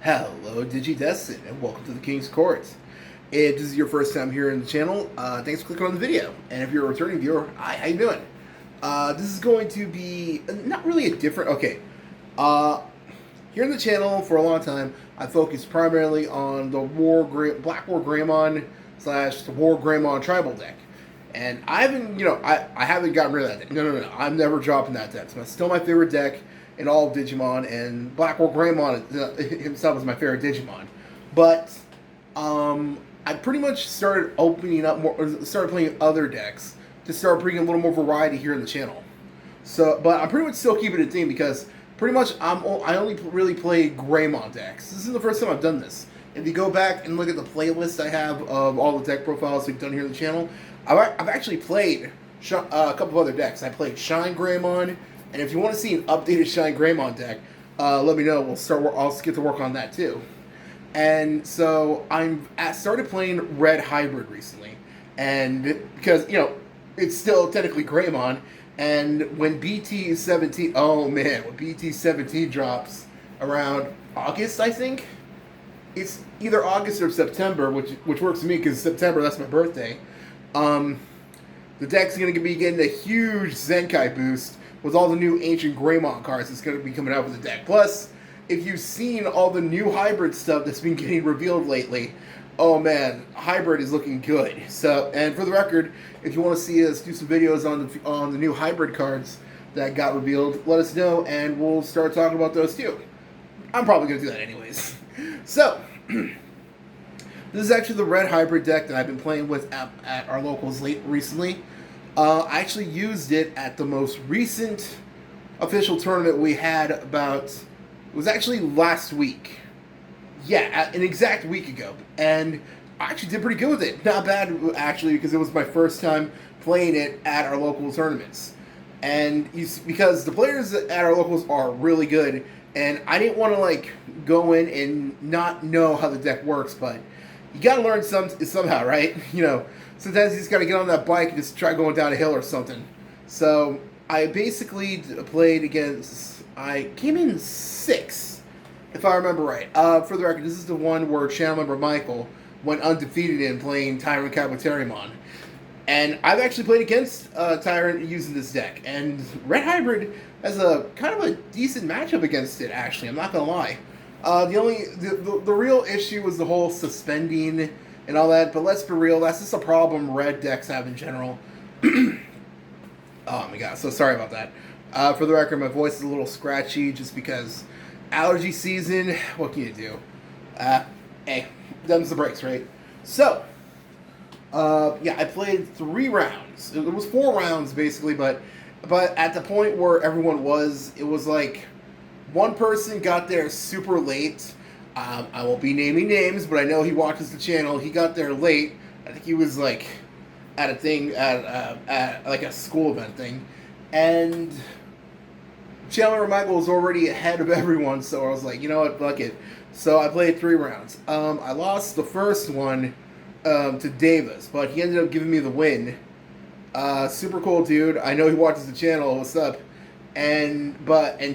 Hello, Digidestin, and welcome to the King's Court. If this is your first time here in the channel, thanks for clicking on the video. And if you're a returning viewer, hi, how you doing? This is going to be not really a different... Okay, here in the channel for a long time, I focused primarily on the Black War Greymon / the War Greymon tribal deck. And I haven't, I haven't gotten rid of that deck. No. I'm never dropping that deck. It's still my favorite deck in all of Digimon, and Black War Greymon himself is my favorite Digimon. But I pretty much started opening up more, started playing other decks to start bringing a little more variety here in the channel. So, but I'm pretty much still keeping it a theme because pretty much I only really play Greymon decks. This is the first time I've done this. If you go back and look at the playlist I have of all the deck profiles we've done here in the channel, I've actually played a couple of other decks. I played Shine Greymon. And if you want to see an updated Shine Greymon deck, let me know. I'll get to work on that too. And so I started playing Red Hybrid recently, and because it's still technically Greymon. And when BT17, oh man, when BT17 drops around August, I think it's either August or September, which works for me because September, that's my birthday. The deck's going to be getting a huge Zenkai boost with all the new Ancient Greymon cards that's going to be coming out with the deck. Plus, if you've seen all the new Hybrid stuff that's been getting revealed lately, oh man, Hybrid is looking good. So, and for the record, if you want to see us do some videos on the new Hybrid cards that got revealed, let us know and we'll start talking about those too. I'm probably going to do that anyways. So, this is actually the Red Hybrid deck that I've been playing with at our locals recently. I actually used it at the most recent official tournament we had it was actually last week. Yeah, an exact week ago. And I actually did pretty good with it. Not bad, actually, because it was my first time playing it at our local tournaments. And because the players at our locals are really good, and I didn't want to, go in and not know how the deck works, but you gotta learn somehow, right? Sometimes you just gotta get on that bike and just try going down a hill or something. So I basically played against. I came in 6th, if I remember right. For the record, this is the one where channel member Michael went undefeated in playing Tyrant Kabuterimon. And I've actually played against Tyrant using this deck, and Red Hybrid has a kind of a decent matchup against it. Actually, I'm not gonna lie. The real issue was the whole suspending and all that, but let's be real, that's just a problem red decks have in general. Oh my god, so sorry about that. For the record, my voice is a little scratchy just because allergy season, what can you do? Hey, them's the breaks, right? So, yeah, I played 3 rounds. It was 4 rounds, basically, but at the point where everyone was, it was like one person got there super late. I won't be naming names, but I know he watches the channel. He got there late. I think he was at a thing at a school event thing, and Chandler Michael was already ahead of everyone. So I was like, you know what, fuck it. So I played 3 rounds. I lost the first one to Davis, but he ended up giving me the win. Super cool dude. I know he watches the channel. What's up? And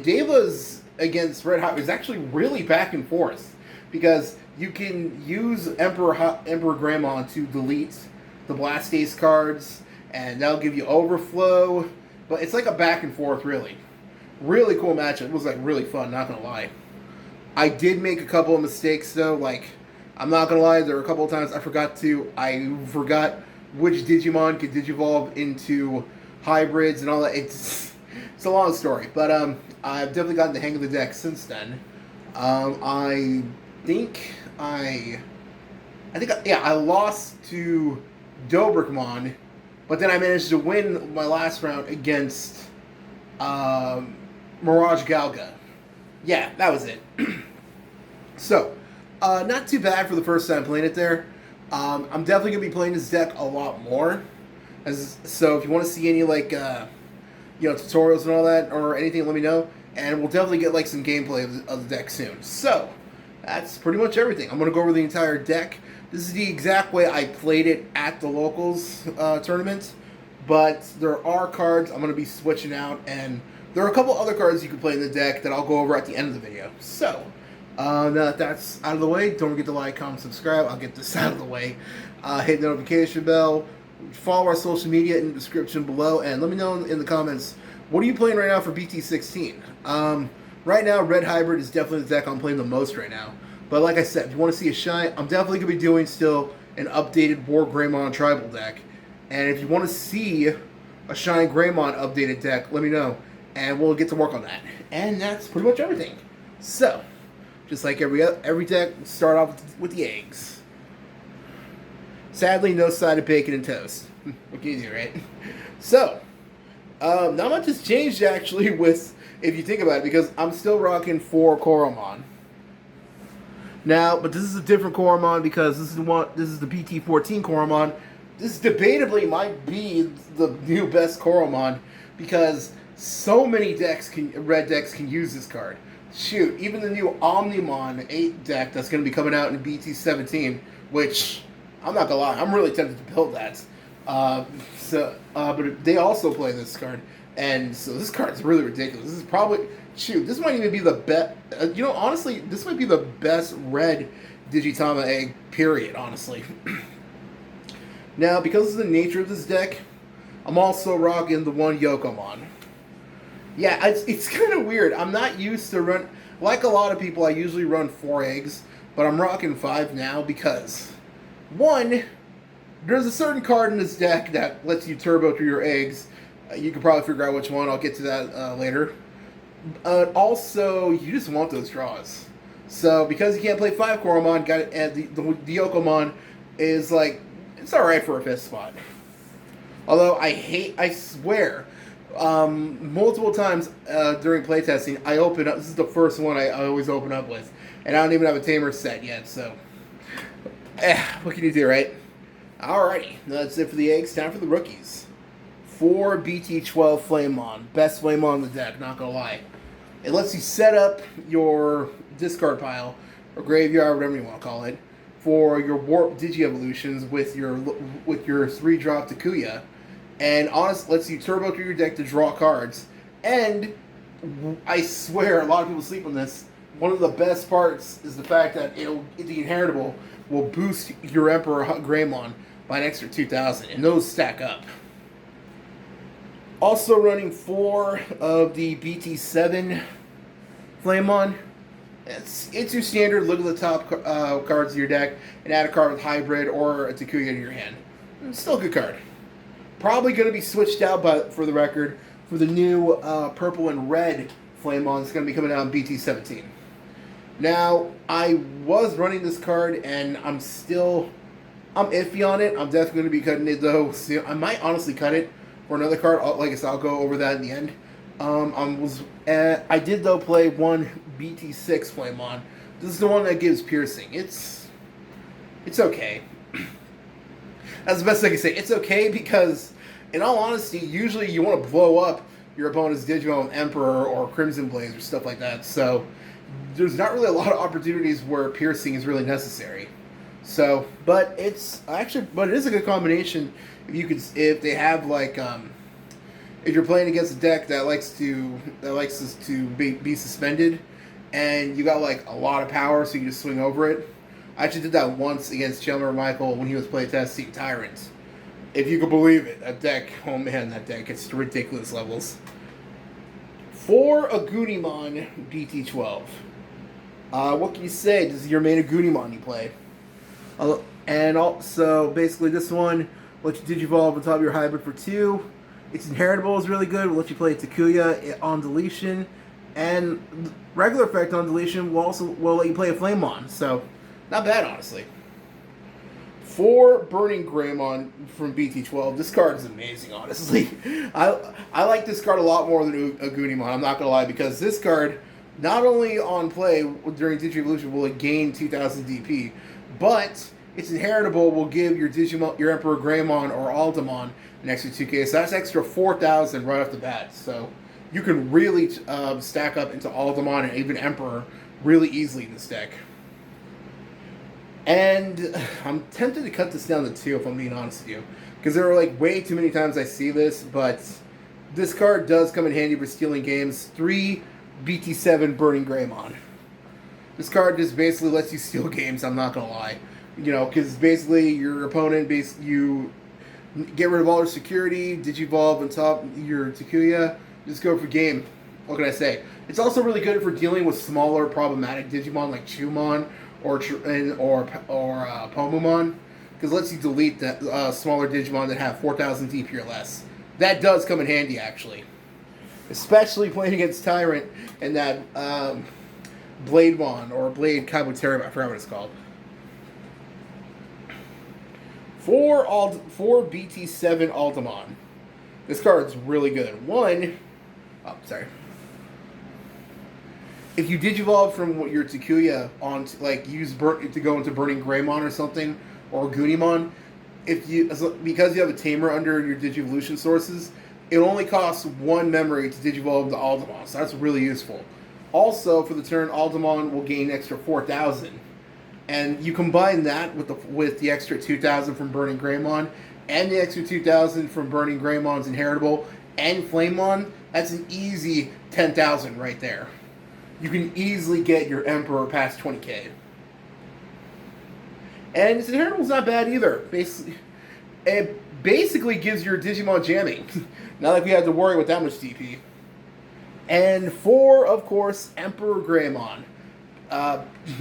Davis against Red Hot is actually really back and forth because you can use Emperor Greymon to delete the Blast Ace cards, and that'll give you overflow. But it's like a back and forth, really. Really cool matchup. It was really fun, not gonna lie. I did make a couple of mistakes though. I'm not gonna lie, there were a couple of times I forgot which Digimon could digivolve into hybrids and all that. It's a long story, but I've definitely gotten the hang of the deck since then. I think I lost to Dobrikmon, but then I managed to win my last round against Mirage Galga. Yeah, that was it. So, not too bad for the first time playing it there. I'm definitely going to be playing this deck a lot more. So if you want to see any tutorials and all that or anything, let me know. And we'll definitely get some gameplay of the deck soon. So, that's pretty much everything. I'm going to go over the entire deck. This is the exact way I played it at the locals tournament. But there are cards I'm going to be switching out. And there are a couple other cards you can play in the deck that I'll go over at the end of the video. So, Now that that's out of the way, don't forget to like, comment, subscribe. I'll get this out of the way. Hit the notification bell. Follow our social media in the description below, and let me know in the comments, what are you playing right now for BT16? Right now, Red Hybrid is definitely the deck I'm playing the most right now. But like I said, if you want to see a shine, I'm definitely going to be doing still an updated War Greymon tribal deck. And if you want to see a Shine Greymon updated deck, let me know, and we'll get to work on that. And that's pretty much everything. So, just like every deck, we'll start off with the eggs. Sadly, no side of bacon and toast. What can you do, right? So, not much has changed actually with, if you think about it, because I'm still rocking 4 Koromon. Now, but this is a different Koromon because this is the BT14 Koromon. This debatably might be the new best Koromon because so many red decks can use this card. Shoot, even the new Omnimon 8 deck that's going to be coming out in BT17, which, I'm not going to lie, I'm really tempted to build that. But they also play this card, and so this card's really ridiculous. This is probably, shoot, this might even be the best, honestly, this might be the best red Digitama egg, period, honestly. Now, because of the nature of this deck, I'm also rocking the one Yokomon. Yeah, it's kind of weird. I'm not used to run, like a lot of people, I usually run 4 eggs, but I'm rocking 5 now because, one, there's a certain card in this deck that lets you turbo through your eggs. You can probably figure out which one. I'll get to that later. Also, you just want those draws. So, because you can't play 5 Koromon, the Yokomon is like, it's alright for a 5th spot. Although, I swear, multiple times during playtesting, I open up, this is the first one I always open up with, and I don't even have a tamer set yet, so, what can you do, right? Alrighty, that's it for the eggs. Time for the rookies. 4 BT12 Flamemon. Best Flamemon in the deck, not gonna lie. It lets you set up your discard pile, or graveyard, whatever you want to call it, for your Warp Digi-Evolutions with your 3-drop Takuya. And honestly, lets you turbo through your deck to draw cards. And, I swear, a lot of people sleep on this. One of the best parts is the fact that the Inheritable will boost your Emperor Greymon by an extra 2,000, and those stack up. Also running 4 of the BT7 Flamemon. It's your standard look at the top cards of your deck and add a card with Hybrid or a Takuya to your hand. It's still a good card. Probably going to be switched out, for the record, for the new purple and red Flamemon that's going to be coming out in BT17. Now, I was running this card, and I'm iffy on it. I'm definitely going to be cutting it, though. So I might honestly cut it for another card. Like I said, I'll go over that in the end. I did, though, play one BT6 Flamemon. This is the one that gives piercing. It's okay. That's the best I can say. It's okay because, in all honesty, usually you want to blow up your opponent's Digimon Emperor or Crimson Blaze or stuff like that. So there's not really a lot of opportunities where piercing is really necessary. So, but it is a good combination if they have like if you're playing against a deck that likes to be suspended, and you got like a lot of power, so you can just swing over it. I actually did that once against Chandler Michael when he was playtesting Tyrant. If you can believe it, oh man, that deck gets to ridiculous levels. For Agunimon BT12. What can you say? This is your main Agunimon you play. And also, basically, this one lets you Digivolve on top of your Hybrid for 2. Its Inheritable is really good. Will let you play Takuya on deletion. And regular effect on deletion will let you play a Flamemon. So, not bad, honestly. For Burning Greymon from BT12, this card is amazing, honestly. I like this card a lot more than Agunimon, I'm not going to lie, because this card, not only on play during Digi-Evolution will it gain 2,000 DP, but its Inheritable will give your Emperor Greymon or Aldemon an extra 2k, so that's extra 4,000 right off the bat. So you can really stack up into Aldemon and even Emperor really easily in this deck. And I'm tempted to cut this down to 2 if I'm being honest with you, because there are like way too many times I see this, but this card does come in handy for stealing games. 3 BT7 Burning Greymon. This card just basically lets you steal games, I'm not going to lie. You know, because basically your opponent, you get rid of all their security, Digivolve on top your Takuya, just go for game. What can I say? It's also really good for dealing with smaller problematic Digimon like Chumon or Pomumon, because it lets you delete the smaller Digimon that have 4,000 DP or less. That does come in handy, actually. Especially playing against Tyrant and that Blademon or Blade Kabuterimon, I forgot what it's called. For BT7 Altamon. This card's really good. If you Digivolve from your Takuya on to go into Burning Greymon or something, or Goonimon, because you have a tamer under your Digivolution sources, it only costs 1 memory to Digivolve the Altamon, so that's really useful. Also, for the turn, Altamon will gain extra 4,000. And you combine that with the extra 2,000 from Burning Greymon, and the extra 2,000 from Burning Greymon's Inheritable, and Flamemon, that's an easy 10,000 right there. You can easily get your Emperor past 20k. And its Inheritable's not bad either. It basically gives your Digimon jamming. Not like we had to worry with that much DP. And of course, Emperor Greymon.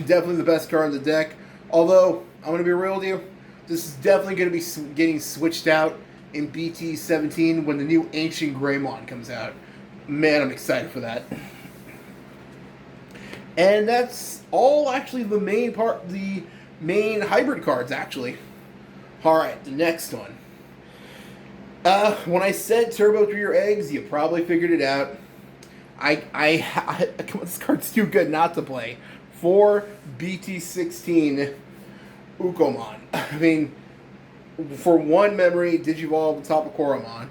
Definitely the best card in the deck. Although, I'm going to be real with you, this is definitely going to be getting switched out in BT17 when the new Ancient Greymon comes out. Man, I'm excited for that. And that's all actually the main hybrid cards, actually. Alright, the next one. When I said Turbo Through Your Eggs, you probably figured it out. This card's too good not to play. For BT16 Ukomon. I mean, for 1 memory, Digivolve on top of Koromon.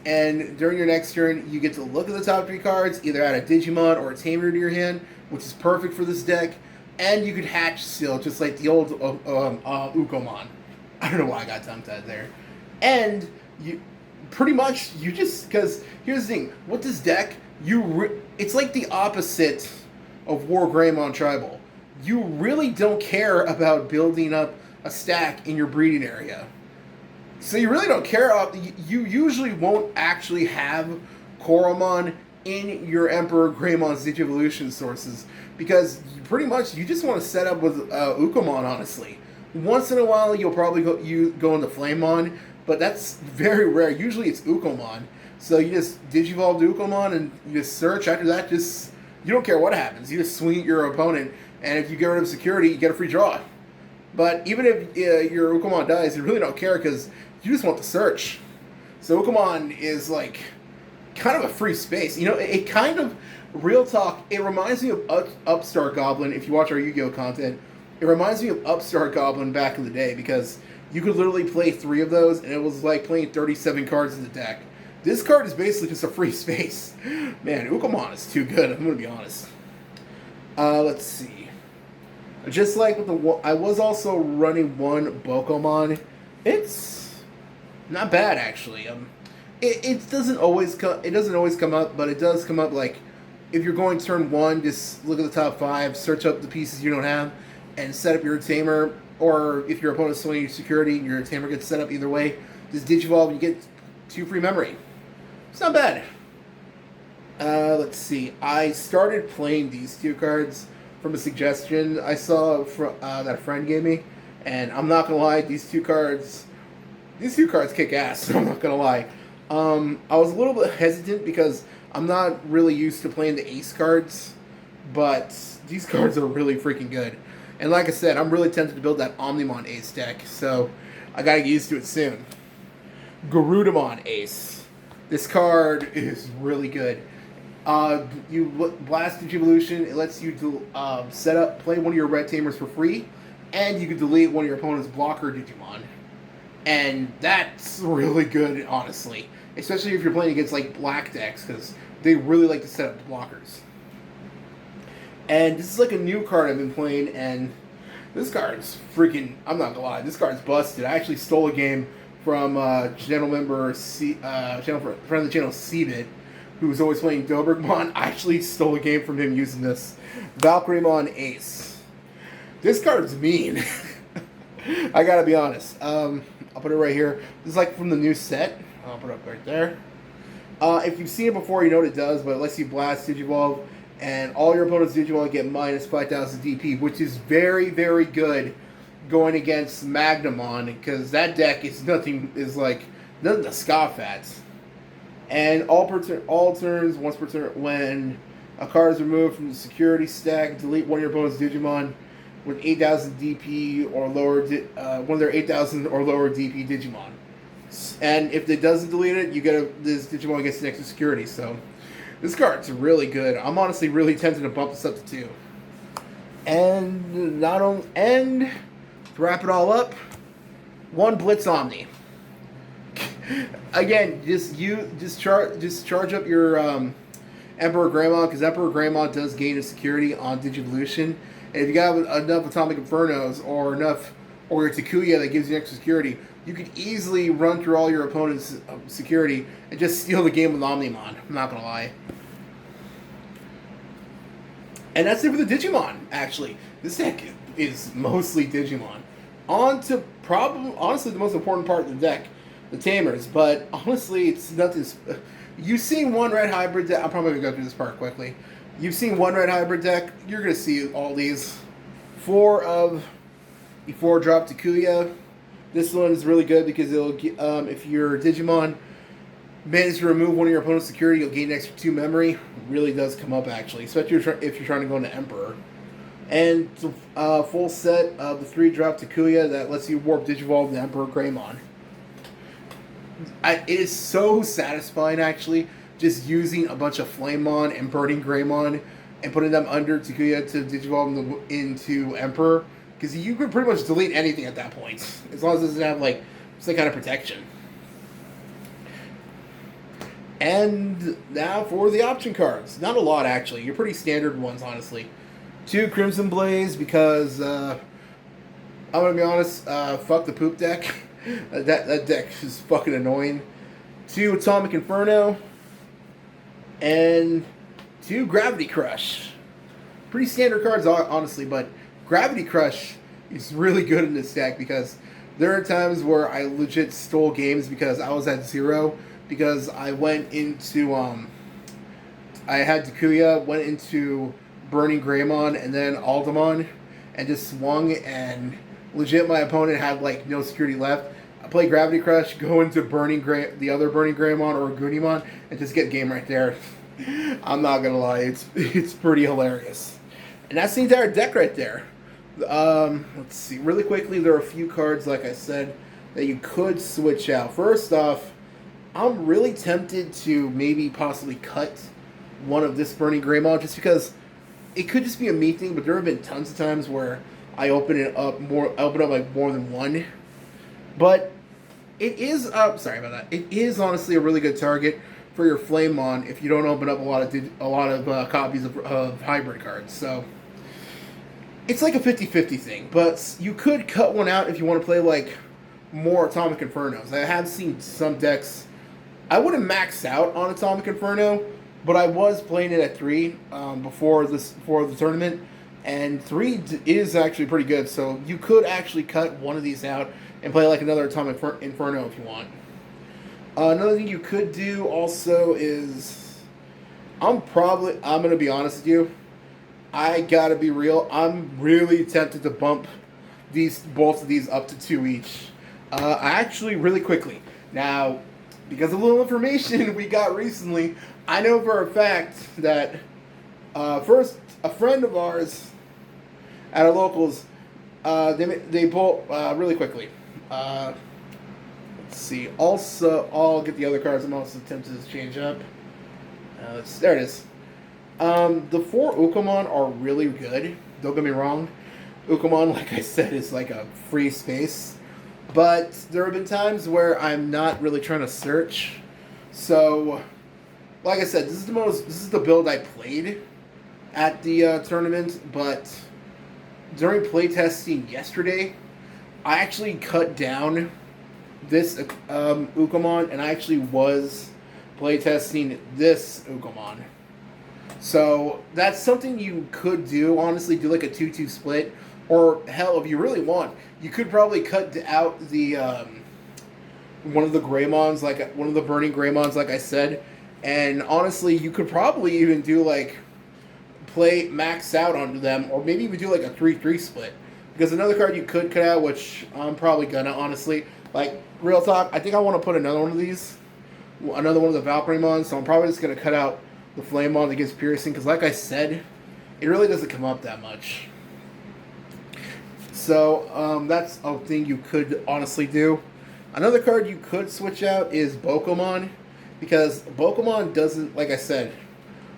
And during your next turn, you get to look at the top 3 cards, either add a Digimon or a Tamer to your hand, which is perfect for this deck. And you could hatch still, just like the old Ukomon. I don't know why I got tongue-tied there. And because here's the thing, with this deck, it's like the opposite of War Greymon Tribal. You really don't care about building up a stack in your breeding area. So you really don't care. You usually won't actually have Koromon in your Emperor Greymon's Digivolution sources, because you just want to set up with Ukomon, honestly. Once in a while, you'll probably go into Flamemon, but that's very rare. Usually it's Ukomon. So you just Digivolve to Ukomon and you just search. After that, you don't care what happens. You just swing at your opponent, and if you get rid of security, you get a free draw. But even if your Ukomon dies, you really don't care because you just want the search. So Ukomon is like kind of a free space. You know, it kind of, real talk, it reminds me of Upstart Goblin. If you watch our Yu-Gi-Oh content, it reminds me of Upstart Goblin back in the day, because you could literally play 3 of those, and it was like playing 37 cards in the deck. This card is basically just a free space. Man, Ukomon is too good, I'm going to be honest. Let's see. Just like with I was also running 1 Bokomon. It's not bad, actually. It doesn't always come up, but it does come up. Like, if you're going turn 1, just look at the top 5, search up the pieces you don't have, and set up your tamer. Or if your opponent's swinging your security, your tamer gets set up either way. Just Digivolve, you get 2 free memory. It's not bad. Let's see. I started playing these 2 cards from a suggestion I saw that a friend gave me, and I'm not gonna lie, these two cards kick ass. I'm not gonna lie. I was a little bit hesitant because I'm not really used to playing the ace cards, but these cards are really freaking good. And like I said, I'm really tempted to build that Omnimon ace deck, so I gotta get used to it soon. Garudamon ace. This card is really good. You blast Digivolution. It lets you play one of your red tamers for free, and you can delete one of your opponent's blocker Digimon. And that's really good, honestly. Especially if you're playing against like black decks, because they really like to set up the blockers. And this is like a new card I've been playing, and this card's freaking, I'm not gonna lie, this card's busted. I actually stole a game from channel member friend of the channel, Cbit, who's always playing Dobergmon, I actually stole a game from him using this. Valkyriemon Ace. This card's mean. I gotta be honest. I'll put it right here. This is like from the new set. I'll put it up right there. If you've seen it before, you know what it does, but it lets you blast Digivolve, and all your opponents Digivolve get minus 5,000 DP, which is very, very good going against Magnamon, because that deck is nothing to scoff at. And all turns, once per turn, when a card is removed from the security stack, delete one of your opponent's Digimon with 8,000 DP or lower, one of their 8,000 or lower DP Digimon. And if it doesn't delete it, this Digimon gets next to security. So this card's really good. I'm honestly really tempted to bump this up to 2. And to wrap it all up, 1 Blitz Omni. Again, just charge up your Emperor Greymon, because Emperor Greymon does gain a security on Digivolution. And if you got enough Atomic Infernos or your Takuya that gives you extra security, you could easily run through all your opponent's security and just steal the game with Omnimon. I'm not gonna lie. And that's it for the Digimon, actually. This deck is mostly Digimon. On to honestly the most important part of the deck, the Tamers. But honestly, it's nothing. You've seen one red hybrid deck. I'm probably going to go through this part quickly. You've seen one red hybrid deck. You're going to see all these. 4 of the 4-drop Takuya. This one is really good because it'll if your Digimon manages to remove one of your opponent's security, you'll gain an extra 2 memory. It really does come up, actually, especially if you're trying to go into Emperor. And full set of the 3-drop Takuya that lets you warp Digivolve the Emperor Greymon. It is so satisfying, actually, just using a bunch of Flamemon and Burning Greymon and putting them under Takuya to Digivolve them into Emperor. Because you can pretty much delete anything at that point, as long as it doesn't have, like, some kind of protection. And now for the option cards. Not a lot, actually. You're pretty standard ones, honestly. 2 Crimson Blaze, because, I'm going to be honest, fuck the poop deck. That deck is fucking annoying. 2 Atomic Inferno. And 2 Gravity Crush. Pretty standard cards, honestly, but Gravity Crush is really good in this deck because there are times where I legit stole games because I was at 0, because I went into, I had Takuya, went into Burning Greymon and then Aldemon, and just swung, and legit my opponent had, like, no security left. I play Gravity Crush, go into the other Burning Greymon or Goonimon, and just get game right there. I'm not gonna lie, it's pretty hilarious. And that's the entire deck right there. Let's see, really quickly, there are a few cards, like I said, that you could switch out. First off, I'm really tempted to maybe possibly cut one of this Burning Greymon, just because it could just be a me thing, but there have been tons of times where I open up like more than one. But it is sorry about that. It is honestly a really good target for your Flamemon if you don't open up a lot of copies of hybrid cards. So it's like a 50-50 thing, but you could cut one out if you want to play like more Atomic Infernos. I have seen some decks. I wouldn't max out on Atomic Inferno, but I was playing it at 3 before the tournament, and 3 is actually pretty good. So you could actually cut one of these out and play like another Atomic Inferno if you want. Another thing you could do also is, I'm gonna be honest with you. I gotta be real. I'm really tempted to bump both of these up to 2 each. Actually, really quickly. Now, because of a little information we got recently, I know for a fact that first, a friend of ours at our locals, they both really quickly. Let's see. Also, I'll get the other cards. I'm also tempted to change up. There it is. The 4 Ukamon are really good. Don't get me wrong. Ukamon, like I said, is like a free space. But there have been times where I'm not really trying to search. So, like I said, this is the build I played at the tournament. But during playtesting yesterday, I actually cut down this Ukamon, and I actually was playtesting this Ukomon. So that's something you could do, honestly, do like a 2-2 split. Or hell, if you really want, you could probably cut out the one of the Greymons, like one of the Burning Greymons, like I said. And honestly, you could probably even do like play max out onto them, or maybe even do like a 3-3 split. Because another card you could cut out, which I'm probably gonna, honestly, like real talk, I think I want to put another one of these, another one of the Valkyremons. So I'm probably just gonna cut out the Flamemon that gives piercing, because like I said, it really doesn't come up that much. So that's a thing you could honestly do. Another card you could switch out is Bokomon, because Bokomon doesn't, like I said,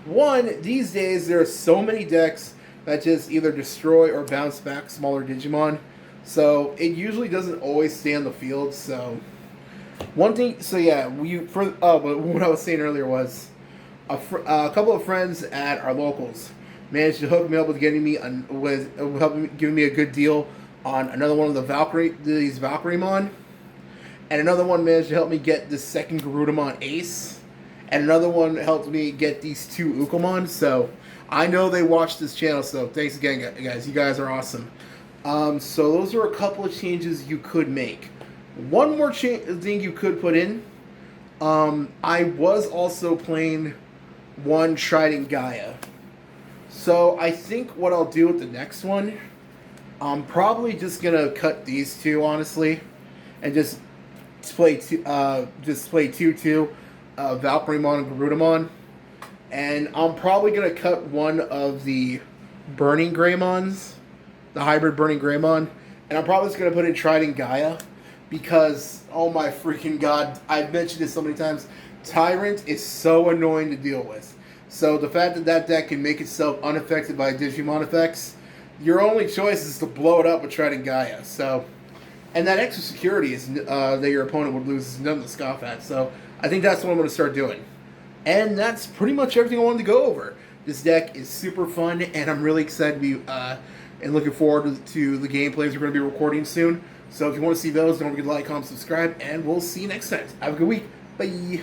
one, these days there are so many decks that just either destroy or bounce back smaller Digimon, so it usually doesn't always stay on the field. So one thing, so yeah, but what I was saying earlier was a couple of friends at our locals managed to hook me up with giving me a good deal on another one of these Valkyremon, and another one managed to help me get the second Garudamon Ace, and another one helped me get these 2 Ukomon. So I know they watch this channel, so thanks again, guys. You guys are awesome. So those are a couple of changes you could make. One more thing you could put in. I was also playing one Trident Gaia. So I think what I'll do with the next one, I'm probably just gonna cut these 2, honestly, and just play 2-2 Valkyremon and Garudamon. And I'm probably gonna cut one of the Burning Greymons, the hybrid Burning Greymon, and I'm probably just gonna put in Trident Gaia, because oh my freaking god, I've mentioned this so many times, Tyrant is so annoying to deal with. So the fact that that deck can make itself unaffected by Digimon effects, your only choice is to blow it up with Trident Gaia. So, and that extra security is that your opponent would lose is nothing to scoff at. So I think that's what I'm going to start doing. And that's pretty much everything I wanted to go over. This deck is super fun, and I'm really excited to be and looking forward to the gameplays we're going to be recording soon. So if you want to see those, don't forget to like, comment, subscribe, and we'll see you next time. Have a good week. Bye.